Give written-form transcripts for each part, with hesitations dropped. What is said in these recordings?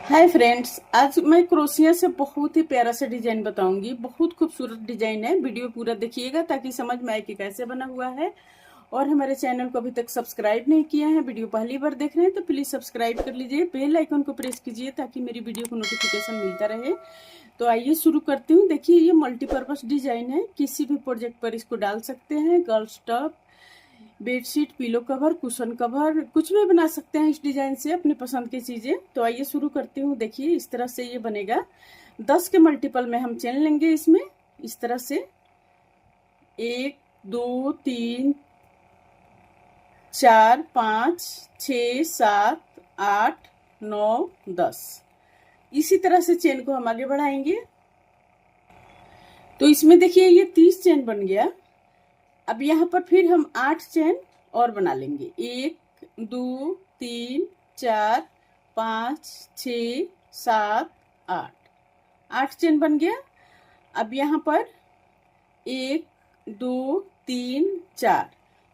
Hi friends, आज मैं crochet से बहुत ही प्यारा सा डिजाइन बताऊंगी। बहुत खूबसूरत डिजाइन है। वीडियो पूरा देखिएगा ताकि समझ में आए कि कैसे बना हुआ है। और हमारे चैनल को अभी तक सब्सक्राइब नहीं किया है, वीडियो पहली बार देख रहे हैं तो प्लीज सब्सक्राइब कर लीजिए, बेल आइकन को प्रेस कीजिए ताकि मेरी वीडियो को नोटिफिकेशन मिलता रहे। तो आइए शुरू करती हूँ। देखिए, ये मल्टीपर्पज डिजाइन है, किसी भी प्रोजेक्ट पर इसको डाल सकते हैं। Girls top, bedsheet, pillow cover, cushion cover, कुछ भी बना सकते हैं इस डिजाइन से अपनी पसंद की चीजें। तो आइए शुरू करती हूँ। देखिए, इस तरह से ये बनेगा। 10 के मल्टीपल में हम चेन लेंगे इसमें। इस तरह से 1 2 3 4 5 6 7 8 9 10। इसी तरह से चेन को हम आगे बढ़ाएंगे। तो इसमें देखिए, ये 30 चेन बन गया। अब यहाँ पर फिर हम 8 चेन और बना लेंगे। 1 2 3 4 5 6 7 8। 8 चेन बन गया। अब यहाँ पर 1 2 3 4,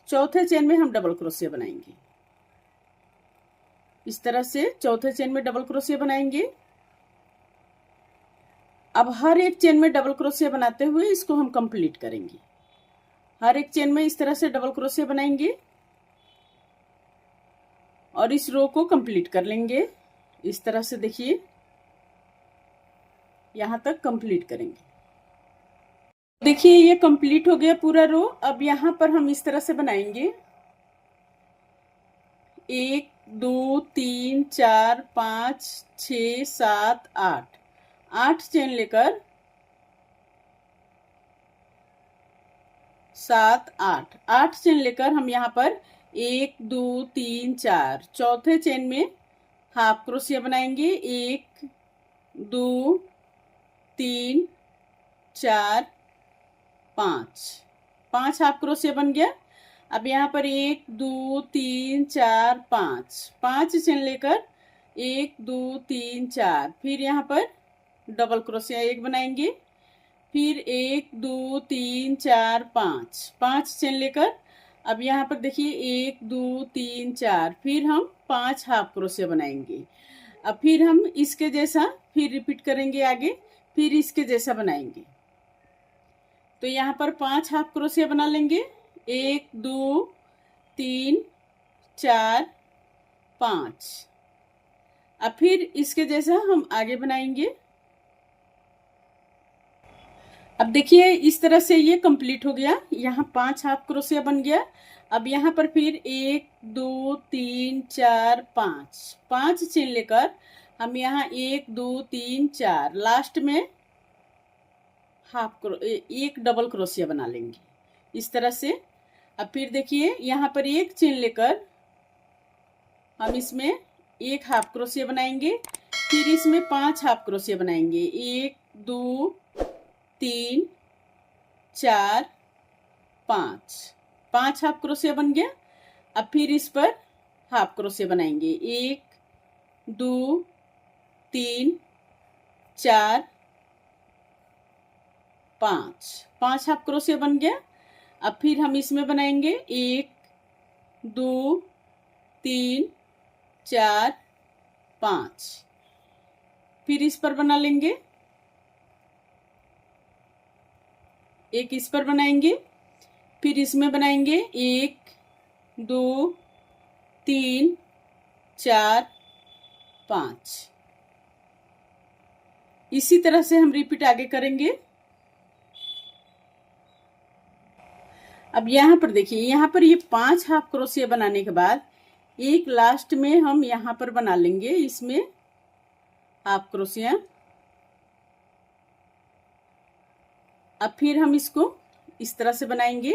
चौथे चेन में हम डबल क्रोशिया बनाएंगे। इस तरह से चौथे चेन में डबल क्रोशिया बनाएंगे। अब हर एक चेन में डबल क्रोशिया बनाते हुए इसको हम कंप्लीट करेंगे। हर एक चेन में इस तरह से डबल क्रोशिया बनाएंगे और इस रो को कंप्लीट कर लेंगे। इस तरह से देखिए, यहां तक कंप्लीट करेंगे। देखिए, ये कंप्लीट हो गया पूरा रो। अब यहां पर हम इस तरह से बनाएंगे। 1 2 3 4 5 6 7 8। 8 चेन लेकर 7 8, 8 चेन लेकर हम यहाँ पर 1 2 3 4, चौथे चेन में हाफ क्रोशिया बनाएंगे। 1 2 3 4 5, 5 हाफ क्रोशिया बन गया। अब यहाँ पर 1 2 3 4 5, 5 चेन लेकर 1 2 3 4, फिर यहाँ पर डबल क्रोशिया एक बनाएंगे। फिर 1 2 3 4 5, 5 चेन लेकर अब यहाँ पर देखिए 1 2 3 4, फिर हम 5 हाफ क्रोशिया बनाएंगे। अब फिर हम इसके जैसा फिर रिपीट करेंगे आगे, फिर इसके जैसा बनाएंगे। तो यहाँ पर 5 हाफ क्रोशिया बना लेंगे। 1 2 3 4 5। अब फिर इसके जैसा हम आगे बनाएंगे। अब देखिए, इस तरह से ये कंप्लीट हो गया। यहाँ 5 हाफ क्रोशिया बन गया। अब यहाँ पर फिर 1 2 3 4 5, 5 चेन लेकर हम यहाँ 1 2 3 4, लास्ट में एक डबल क्रोशिया बना लेंगे इस तरह से। अब फिर देखिए, यहाँ पर एक चेन लेकर हम इसमें एक हाफ क्रोशिया बनाएंगे। फिर इसमें 5 हाफ क्रोशिया बनाएंगे। 1 2 3 4 5, 5 हाफ क्रोशिया बन गया। अब फिर इस पर हाफ क्रोशिया बनाएंगे। 1 2 3 4 5, 5 हाफ क्रोशिया बन गया। अब फिर हम इसमें बनाएंगे 1 2 3 4 5, फिर इस पर बना लेंगे। एक इस पर बनाएंगे। फिर इसमें बनाएंगे 1 2 3 4 5। इसी तरह से हम रिपीट आगे करेंगे। अब यहाँ पर देखिए, यहाँ पर ये 5 हाफ क्रोशिया बनाने के बाद एक लास्ट में हम यहाँ पर बना लेंगे इसमें हाफ क्रोशिया। अब फिर हम इसको इस तरह से बनाएंगे।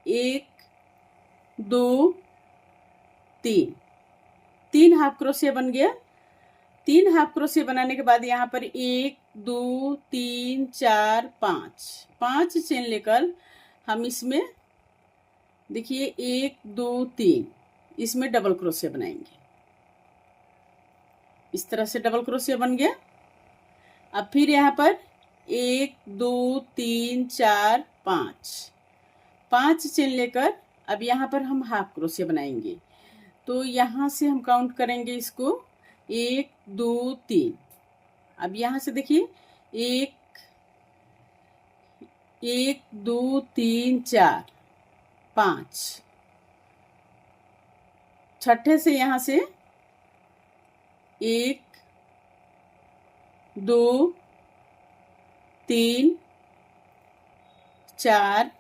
1 2 3, 3 हाफ क्रोशिया बन गया। 3 हाफ क्रोशिया बनाने के बाद यहाँ पर 1 2 3 4 5, 5 चेन लेकर हम इसमें देखिए 1 2 3, इसमें डबल क्रोशिया बनाएंगे। इस तरह से डबल क्रोशिया बन गया। अब फिर यहाँ पर 1 2 3 4 5, 5 चेन लेकर अब यहाँ पर हम हाफ क्रोशिया बनाएंगे। तो यहाँ से हम काउंट करेंगे इसको 1 2 3। अब यहाँ से देखिए 1 1 2 3 4 5। छठे से यहाँ से 1 2 3 4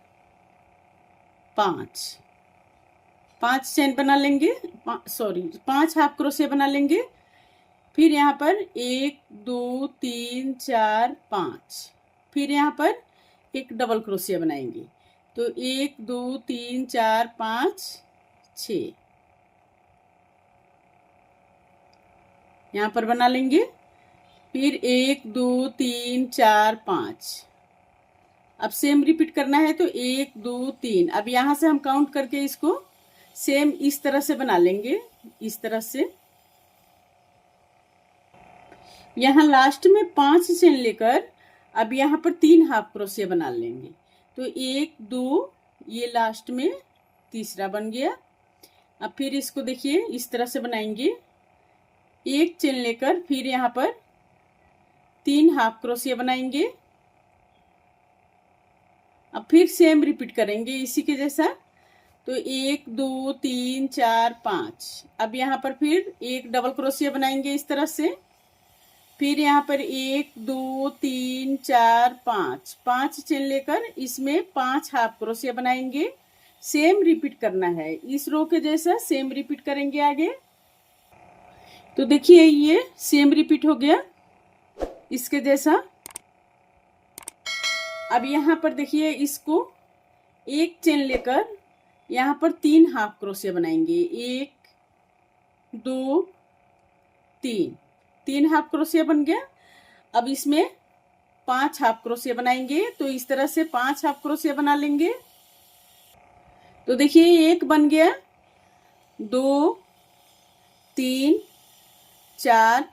5। 5 चेन बना लेंगे, सॉरी 5 हाफ क्रोशिया बना लेंगे। फिर यहाँ पर 1 2 3 4 5। फिर यहाँ पर एक डबल क्रोशिया बनाएंगे। तो 1 2 3 4 5 6 यहाँ पर बना लेंगे। फिर 1 2 3 4 5। अब सेम रिपीट करना है, तो 1 2 3। अब यहाँ से हम काउंट करके इसको सेम इस तरह से बना लेंगे, इस तरह से। यहाँ लास्ट में 5 चेन लेकर अब यहाँ पर 3 हाफ क्रोशिया बना लेंगे। तो 1 2, ये लास्ट में तीसरा बन गया। अब फिर इसको देखिए इस तरह से बनाएंगे, 1 चेन लेकर फिर यहाँ पर 3 हाफ क्रोशिया बनाएंगे। अब फिर सेम रिपीट करेंगे इसी के जैसा। तो 1 2 3 4 5। अब यहाँ पर फिर एक डबल क्रोशिया बनाएंगे इस तरह से। फिर यहाँ पर 1 2 3 4 5, 5 चेन लेकर इसमें 5 हाफ क्रोशिया बनाएंगे। सेम रिपीट करना है, इस रो के जैसा सेम रिपीट करेंगे आगे। तो देखिए ये सेम रिपीट हो गया इसके जैसा। अब यहाँ पर देखिए इसको 1 चेन लेकर यहाँ पर 3 हाफ क्रोशिया बनाएंगे। 1 2 3, 3 हाफ क्रोशिया बन गया। अब इसमें 5 हाफ क्रोशिया बनाएंगे। तो इस तरह से 5 हाफ क्रोशिया बना लेंगे। तो देखिए 1 बन गया, 2 3 4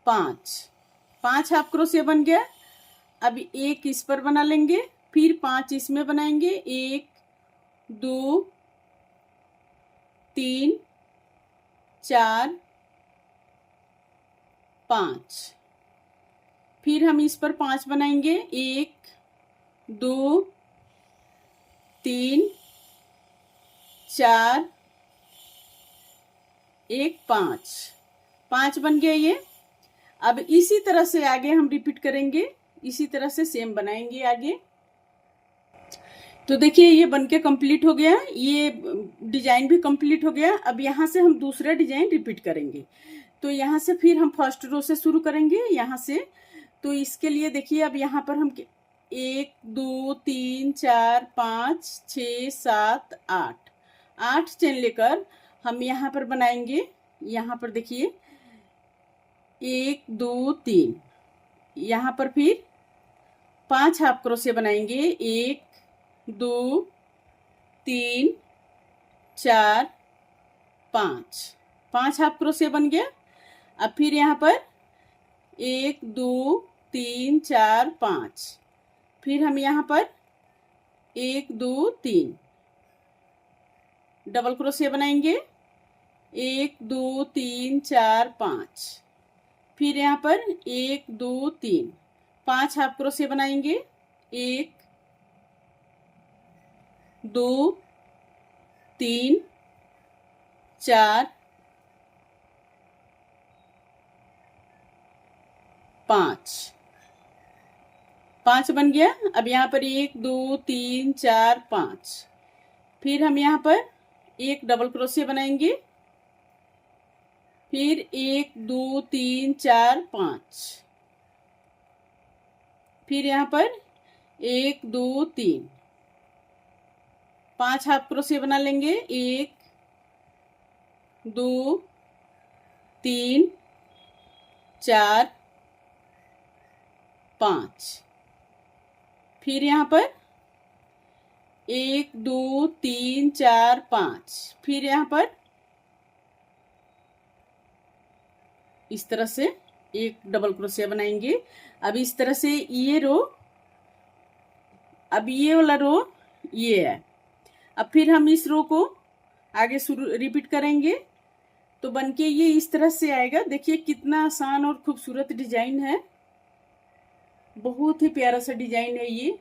5, 5 हाफ क्रोशिया बन गया। अब 1 इस पर बना लेंगे, फिर 5 इसमें बनाएंगे। 1 2 3 4 5। फिर हम इस पर 5 बनाएंगे। 1 2 3 4 1 5, 5 बन गया ये। अब इसी तरह से आगे हम रिपीट करेंगे, इसी तरह से सेम बनाएंगे आगे। तो देखिए ये बनके कंप्लीट हो गया, ये डिजाइन भी कंप्लीट हो गया। अब यहाँ से हम दूसरा डिजाइन रिपीट करेंगे। तो यहाँ से फिर हम फर्स्ट रो से शुरू करेंगे यहाँ से। तो इसके लिए देखिए अब यहाँ पर हम 1 2 3 4 5 6 7 8, 8 चेन लेकर हम यहाँ पर बनाएंगे। यहाँ पर देखिए 1 2 3, यहाँ पर फिर 5 हाफ क्रोशिया बनाएंगे। 1 2 3 4 5, 5 हाफ क्रोशिया बन गया। अब फिर यहाँ पर 1 2 3 4 5। फिर हम यहाँ पर 1 2 3 डबल क्रोशिया बनाएंगे। 1 2 3 4 5। फिर यहाँ पर 1 2 3, 5 हाफ क्रोशिया बनाएंगे। 1 2 3 4 5, 5 बन गया। अब यहाँ पर 1 2 3 4 5। फिर हम यहाँ पर एक डबल क्रोशिया बनाएंगे। फिर 1 2 3 4 5। फिर यहाँ पर 1 2 3, 5 हाफ क्रोशिया बना लेंगे। 1 2 3 4 5। फिर यहाँ पर 1 2 3 4 5। फिर यहाँ पर इस तरह से एक डबल क्रोशिया बनाएंगे। अब इस तरह से ये रो, अब ये वाला रो ये है। अब फिर हम इस रो को आगे शुरू रिपीट करेंगे। तो बनके ये इस तरह से आएगा। देखिए कितना आसान और खूबसूरत डिजाइन है, बहुत ही प्यारा सा डिजाइन है ये।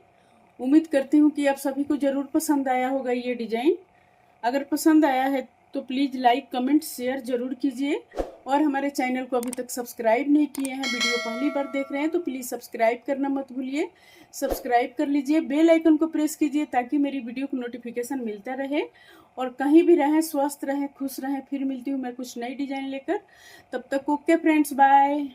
उम्मीद करती हूँ कि आप सभी को जरूर पसंद आया होगा ये डिजाइन। अगर पसंद आया है तो प्लीज़ लाइक कमेंट शेयर जरूर कीजिए, और हमारे चैनल को अभी तक सब्सक्राइब नहीं किए हैं, वीडियो पहली बार देख रहे हैं तो प्लीज़ सब्सक्राइब करना मत भूलिए। सब्सक्राइब कर लीजिए, बेल आइकन को प्रेस कीजिए ताकि मेरी वीडियो को नोटिफिकेशन मिलता रहे। और कहीं भी रहें, स्वस्थ रहें, खुश रहें। फिर मिलती हूँ मैं कुछ नई डिजाइन लेकर। तब तक ओके फ्रेंड्स, बाय।